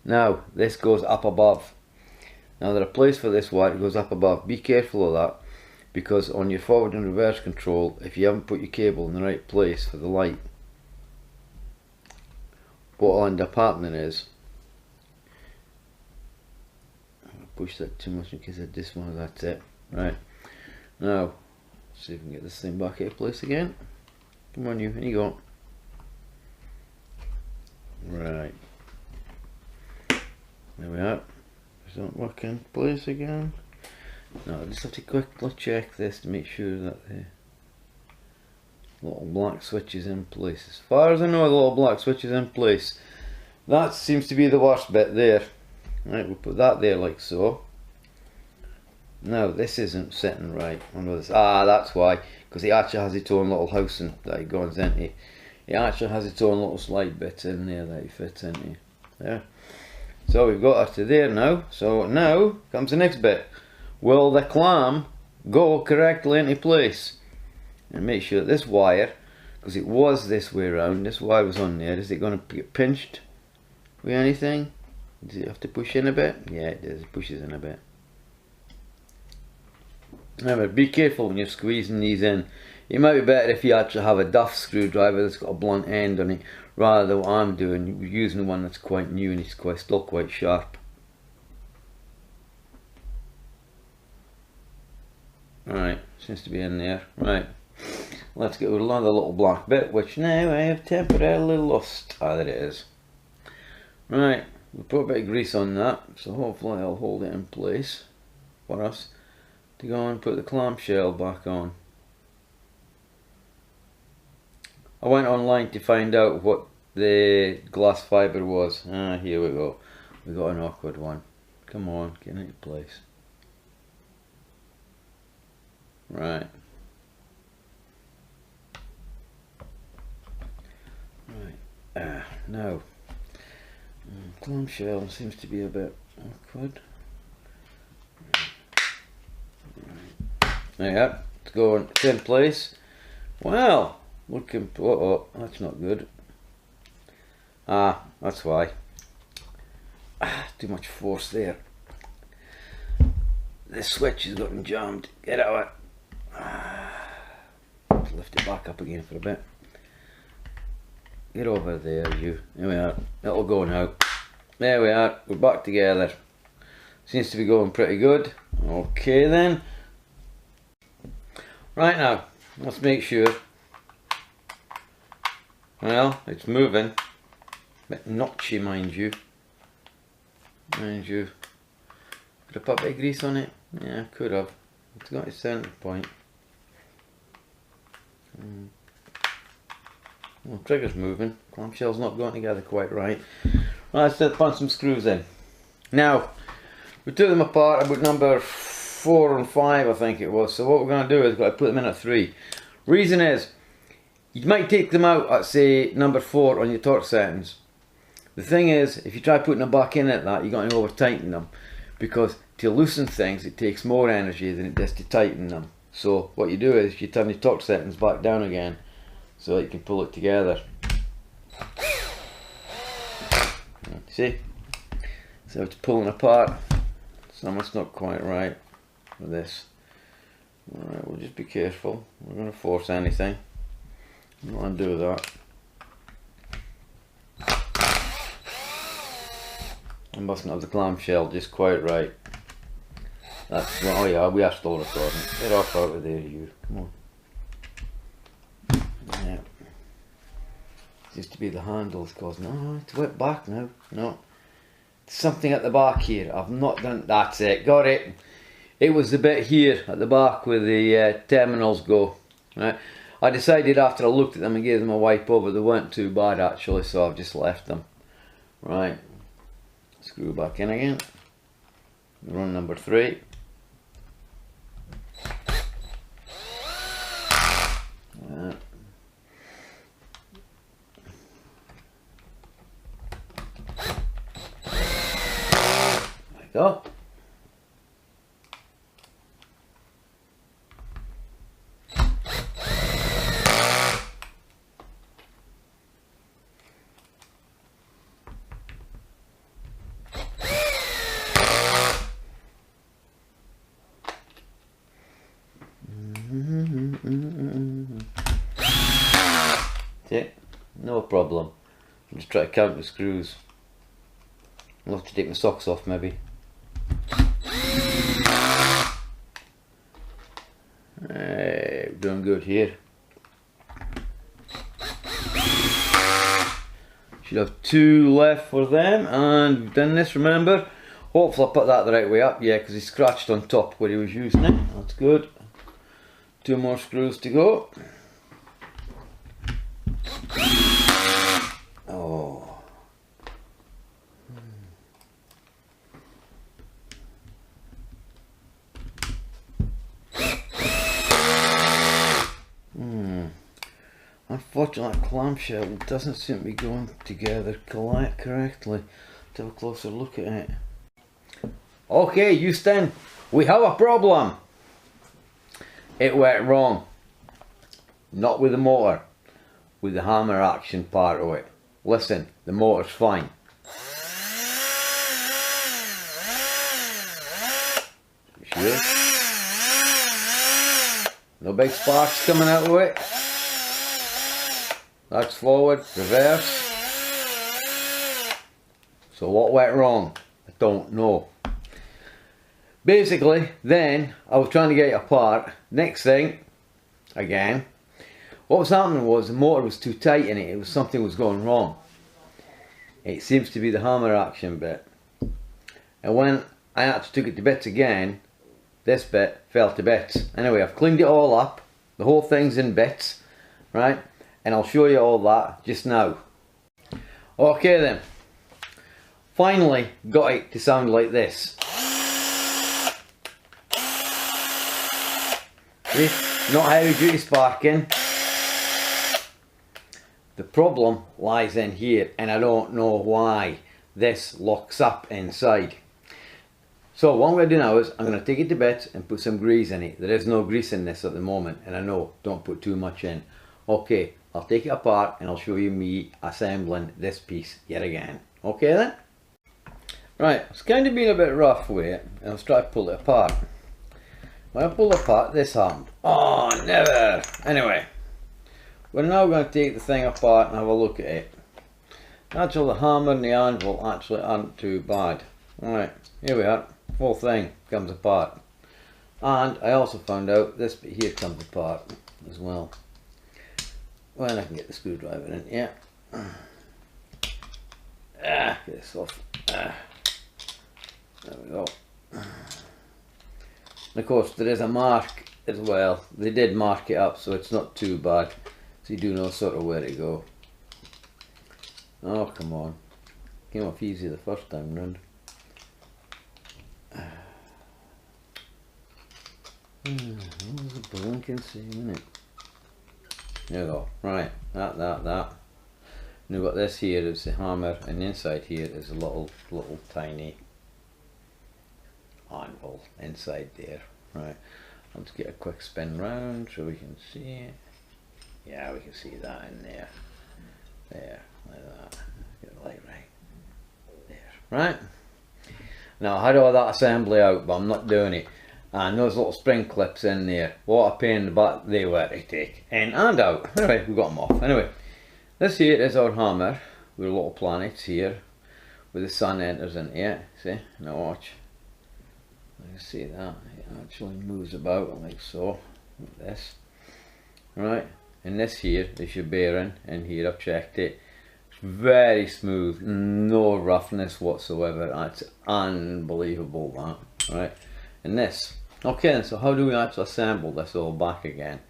Now this goes up above. Now there's a place for this wire. It goes up above. Be careful of that, because on your forward and reverse control, if you haven't put your cable in the right place for the light, what will end up happening is, push that too much in case I dismount. That's it. Right, now let's see if we can get this thing back into place again. Come on, you, in you go. Right, there we are. Does that work in place again? No, I just have to quickly check this to make sure that the little black switch is in place. As far as I know, the little black switch is in place. That seems to be the worst bit there. Right, we'll put that there like so. Now this isn't sitting right under this. That's why, because it actually has its own little housing that it goes into. It actually has its own little slide bit in there that it fits into. There. So we've got her to there now. So now comes the next bit. Will the clamp go correctly into place? And make sure that this wire, because it was this way around, this wire was on there, is it going to get pinched with anything? Does it have to push in a bit? Yeah, it does. It pushes in a bit. Remember, be careful when you're squeezing these in. It might be better if you actually have a Duff screwdriver that's got a blunt end on it, rather than what I'm doing, using one that's quite new and it's still quite sharp. Right, seems to be in there. Right, let's get rid of another little black bit, which now I have temporarily lost. There it is. Right, we'll put a bit of grease on that, so hopefully I'll hold it in place for us to go and put the clamshell back on. I went online to find out what the glass fibre was. Here we go. We got an awkward one. Come on, get into place. Right. Right. Now, clamshell seems to be a bit awkward. Right. There you go. It's going in place. Well, looking. Oh, that's not good. That's why. Too much force there. This switch has gotten jammed. Get out of it. Let's lift it back up again for a bit. Get over there, you. There we are. It'll go now. There we are. We're back together. Seems to be going pretty good. Okay then. Right now, let's make sure. Well, it's moving. A bit notchy, mind you. Could I put a bit of grease on it? Yeah, could have. It's got its centre point. Well, trigger's moving. Clamshell's not going together quite right. Let's put some screws in. Now, we took them apart about number 4 and 5, I think it was. So what we're going to do is put them in at 3. Reason is, you might take them out at say number 4 on your torque settings. The thing is, if you try putting them back in at that, you're going to over tighten them, because to loosen things it takes more energy than it does to tighten them. So what you do is you turn your torque settings back down again so that you can pull it together. See? So it's pulling apart. Something's not quite right with this. Alright, we'll just be careful. We're going to force anything. I'm not undo that. I mustn't have the clamshell just quite right. That's, oh yeah, we are still recording. Get off out of there, you. Come on. Yeah. Seems to be the handles causing. Oh, it's wet back now. No. Something at the back here. I've not done. That's it. Got it. It was the bit here at the back where the terminals go. Right. I decided after I looked at them and gave them a wipe over, they weren't too bad actually, so I've just left them. Right. Screw back in again. Run number 3. go. See, no problem. I'll just try to count the screws. I'll have to take my socks off maybe. Hey, we're doing good here. Should have 2 left for them, and we've done this, remember? Hopefully I put that the right way up, yeah, because he scratched on top where he was using it. That's good. 2 more screws to go. Oh. Unfortunately, that clamshell doesn't seem to be going together correctly. Let's have a closer look at it. Okay, Houston, we have a problem. It went wrong. Not with the motor, with the hammer action part of it. Listen, the motor's fine. Sure? No big sparks coming out of it. That's forward, reverse. So what went wrong? I don't know. Basically, then I was trying to get it apart. Next thing, again, what was happening was the motor was too tight in it. It was something was going wrong. It seems to be the hammer action bit. And when I actually took it to bits again, this bit fell to bits. Anyway, I've cleaned it all up. The whole thing's in bits, right? And I'll show you all that just now. Okay then. Finally got it to sound like this. See? Not heavy duty sparking. The problem lies in here, and I don't know why this locks up inside. So what I'm going to do now is I'm going to take it to bits and put some grease in it. There is no grease in this at the moment, and I know, don't put too much in. Okay, I'll take it apart and I'll show you me assembling this piece yet again. Okay then? Right, it's kind of been a bit rough with it, and I'll try to pull it apart. When I pull it apart, this happened. Oh, never! Anyway, we're now going to take the thing apart and have a look at it. Actually, the hammer and the anvil actually aren't too bad. Alright, here we are. Whole thing comes apart. And I also found out this bit here comes apart as well. When I can get the screwdriver in, yeah. Get this off. There we go. And of course there is a mark as well. They did mark it up, so it's not too bad. So you do know sort of where to go. Oh come on. Came off easy the first time round. What was the blinking saying, innit? There we go. Right, that. And we've got this here is the hammer, and inside here is a little tiny anvil inside there. Right, let's get a quick spin round so we can see it. Yeah, we can see that in there. There, like that. Get the light right. There. Right. Now I had all that assembly out, but I'm not doing it. And those little spring clips in there, what a pain in the butt they were to take in and out. Anyway, we got them off. Anyway, this here is our hammer with little planets here, where the sun enters in here. See? Now watch. You can see that it actually moves about like so, like this. Right, and this here is your bearing in here. I've checked it. It's very smooth, no roughness whatsoever. That's unbelievable, that. Right, and this. Okay, so how do we actually assemble this all back again?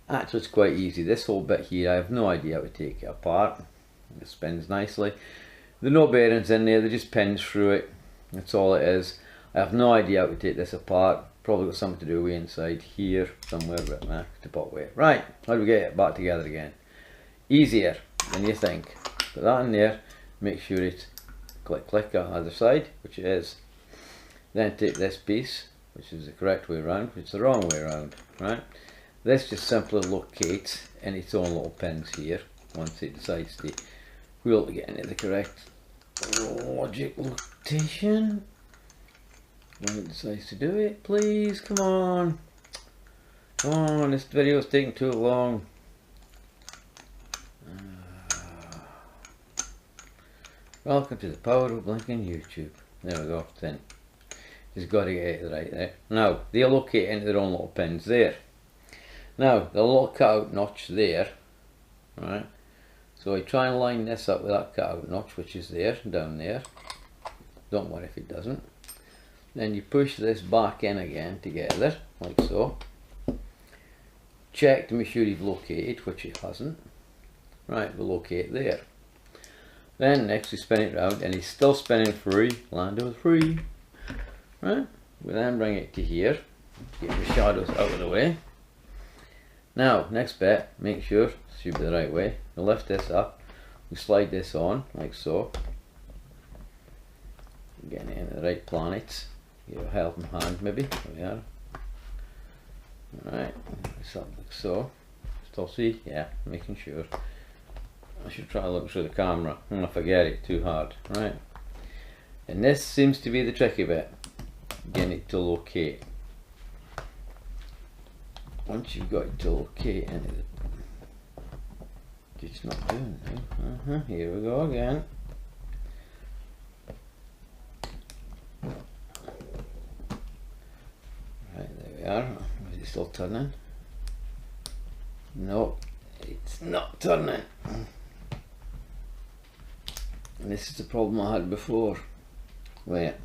Actually, it's quite easy. This whole bit here, I have no idea how to take it apart. It spins nicely. There are no bearings in there, they're just pins through it. That's all it is. I have no idea how to take this apart. Probably got something to do with inside here somewhere, but to put away. Right, how do we get it back together again? Easier than you think. Put that in there, make sure it's click on the other side, which it is. Then take this piece, which is the correct way around, which is the wrong way around, right? This just simply locates in its own little pins here, once it decides to wheel to get into the correct logic location. When it decides to do it, please, come on. Come on, this video is taking too long. Welcome to the power of blinking YouTube. There we go, then. Just got to get it right there. Now, they'll locate into their own little pins there. Now, the little cutout notch there, right? So I try and line this up with that cutout notch, which is there, down there. Don't worry if it doesn't. Then you push this back in again together, like so. Check to make sure you've located, which it hasn't. Right, we'll locate there. Then next we spin it round, and it's still spinning free, Lando free. Right, we then bring it to here, get the shadows out of the way. Now, next bit, make sure, should be the right way, we lift this up, we slide this on, like so. Getting it into the right planets, give a helping hand maybe, there we are. Alright, something like so. Still see? Yeah, making sure. I should try looking through the camera, and if I get it too hard, right? And this seems to be the tricky bit, getting it to locate. Once you've got it to locate into the... It's not doing now. Here we go again. Right, there we are. Is it still turning? No, it's not turning. And this is the problem I had before. Wait,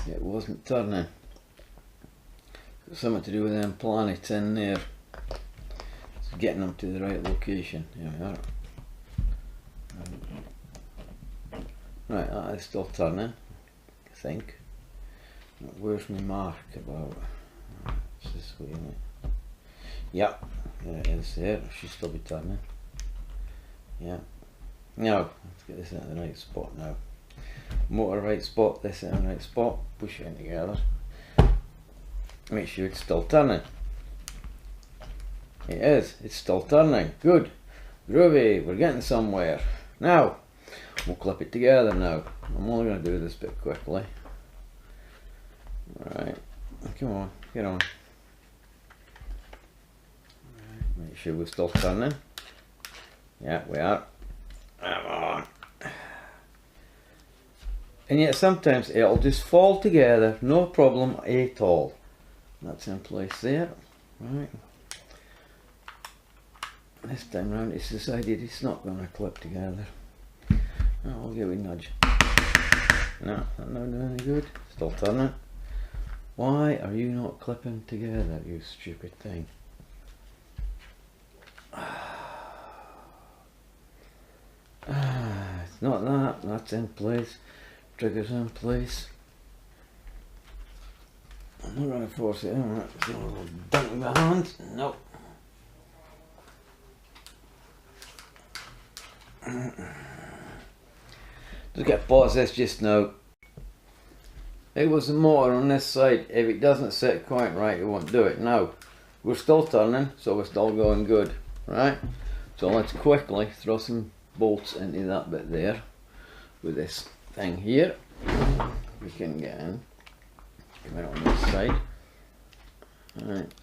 it wasn't turning. Got something to do with them planets in there. It's getting them to the right location. Here we are. Right, that is still turning, I think. Where's my mark about? It's this way, isn't it? Yep, there it is there. It should still be turning. Yeah. Now, let's get this in the right spot now. Motor right spot, this in the right spot, push it in together. Make sure it's still turning. It is, it's still turning. Good. Groovy, we're getting somewhere. Now, we'll clip it together now. I'm only going to do this bit quickly. Alright, come on, get on. Right, make sure we're still turning. Yeah, we are. Come on. And yet sometimes it'll just fall together, no problem at all. That's in place there. Right. This time round it's decided it's not going to clip together. I'll give it a nudge. No, not doing any good. Still turning. Why are you not clipping together, you stupid thing? It's not that. That's in place. Trigger's in place. I'm not going to force it in. It's a little dunk with my hand. Nope. Just get pause this just now. It was the motor on this side. If it doesn't sit quite right, it won't do it. Now, we're still turning, so we're still going good, right? So let's quickly throw some bolts into that bit there with this thing here. We can get in. Come in on this side. Alright.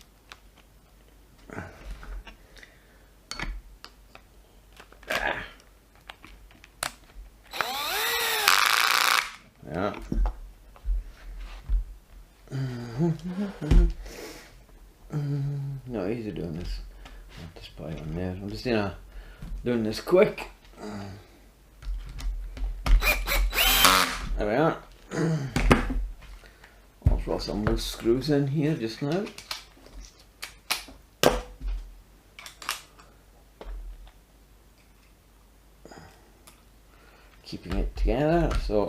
Yeah. No, easy doing this. I'll just put it on there. I'm just doing this quick. There we are. I'll throw some loose screws in here just now. Keeping it together so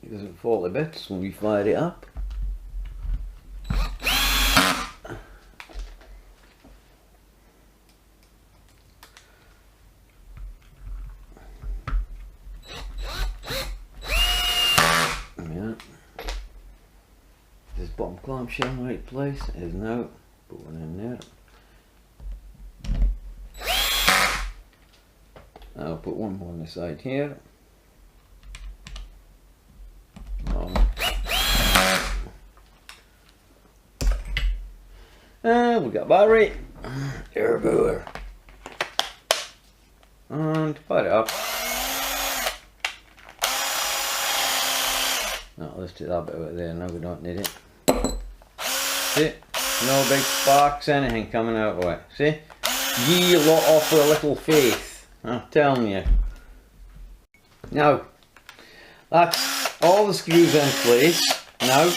it doesn't fall to bits when we fire it up. clamshell in the right place. It is now. Put one in there. I'll put one more on the side here. And we got battery, Erbauer, and fire it up. Now let's take that bit out there. Now we don't need it. See, no big sparks, anything coming out of it. See, ye lot offer a little faith. I'm telling you. Now that's all the screws in place. Now.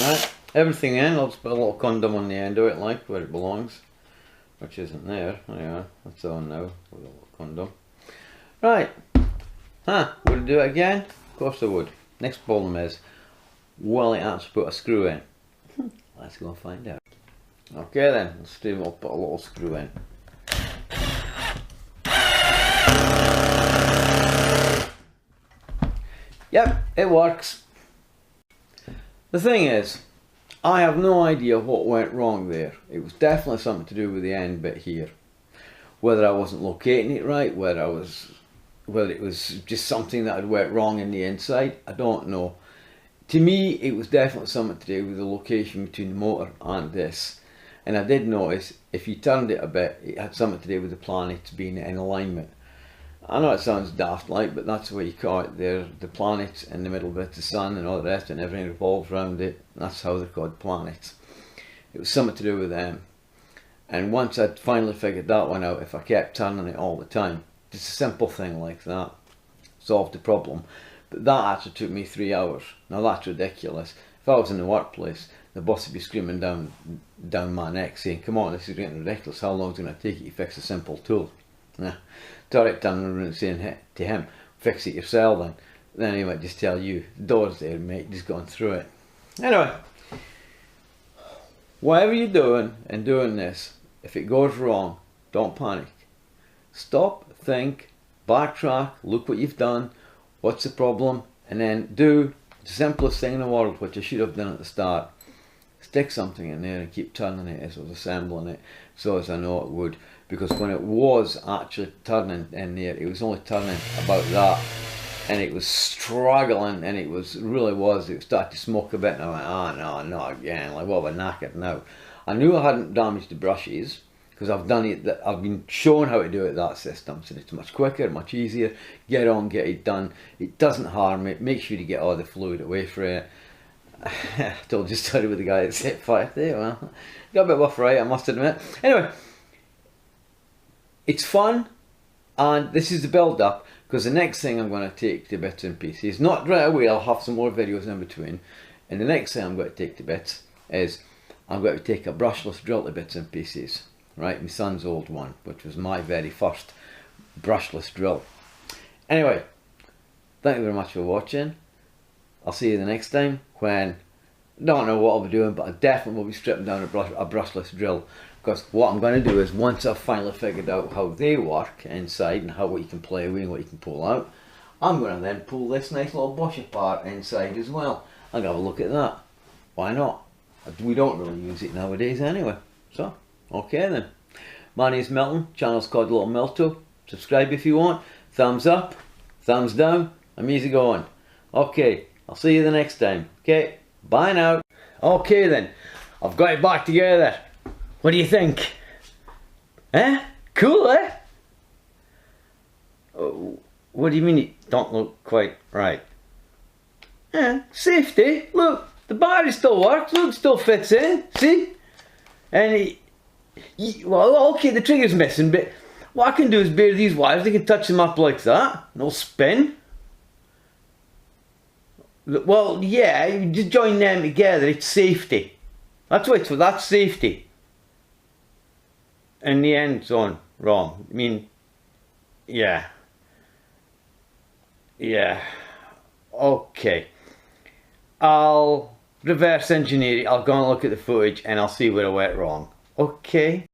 Right, everything in. I'll just put a little condom on the end of it, like where it belongs, which isn't there. There you are. That's on now with a little condom. Right, would I do it again? Of course I would. Next problem is, will it actually put a screw in? Let's go and find out. Okay then, let's see if I'll put a little screw in. Yep, it works. The thing is, I have no idea what went wrong there. It was definitely something to do with the end bit here. Whether I wasn't locating it right, whether it was just something that had went wrong in the inside, I don't know. To me, it was definitely something to do with the location between the motor and this. And I did notice, if you turned it a bit, it had something to do with the planets being in alignment. I know it sounds daft like, but that's what you call it. They're the planets in the middle bit, the sun and all the rest, and everything revolves around it. That's how they're called planets. It was something to do with them. And once I'd finally figured that one out, if I kept turning it all the time, just a simple thing like that solved the problem. But that actually took me 3 hours. Now that's ridiculous. If I was in the workplace, the boss would be screaming down my neck saying, come on, this is getting ridiculous. How long is it going to take you to fix a simple tool? Nah. Direct down the room and saying to him, fix it yourself then he might just tell you, the door's there mate, just gone through it. Anyway, whatever you're doing and doing this, if it goes wrong, don't panic. Stop, think, backtrack, look what you've done, what's the problem, and then do the simplest thing in the world, which I should have done at the start. Stick something in there and keep turning it as I was assembling it, so as I know it would. Because when it was actually turning in there, it was only turning about that, and it was struggling, and it started to smoke a bit, and I went, oh no, not again, like what have I knackered now? I knew I hadn't damaged the brushes, because I've done it, I've been shown how to do it that system, so it's much quicker, much easier, get on, get it done, it doesn't harm it, make sure you get all the fluid away from it. I told you a story with the guy that set fire there, well, got a bit rough, right, I must admit. Anyway, it's fun, and this is the build up, because the next thing I'm going to take to bits and pieces, not right away, I'll have some more videos in between, and the next thing I'm going to take to bits is I'm going to take a brushless drill to bits and pieces, right, my son's old one, which was my very first brushless drill. Anyway, thank you very much for watching. I'll see you the next time when, I don't know what I'll be doing, but I definitely will be stripping down a brushless drill. Because what I'm going to do is, once I've finally figured out how they work inside and what you can play with and what you can pull out, I'm going to then pull this nice little bush apart inside as well. I'll have a look at that. Why not? We don't really use it nowadays anyway. So, okay then. My name's Milton, channel's called Little Milto. Subscribe if you want. Thumbs up, thumbs down, I'm easy going. Okay, I'll see you the next time. Okay, bye now. Okay then, I've got it back together. What do you think? Eh? Cool, eh? What do you mean it don't look quite right? Safety. Look, the battery still works. Look, still fits in. See? And well, okay, the trigger's missing, but what I can do is bare these wires. I can touch them up like that. And they'll spin. Well, yeah, you just join them together. It's safety. That's what it's for. That's safety. And the end's on wrong. I mean, yeah. Okay. I'll reverse engineer it. I'll go and look at the footage and I'll see where I went wrong. Okay.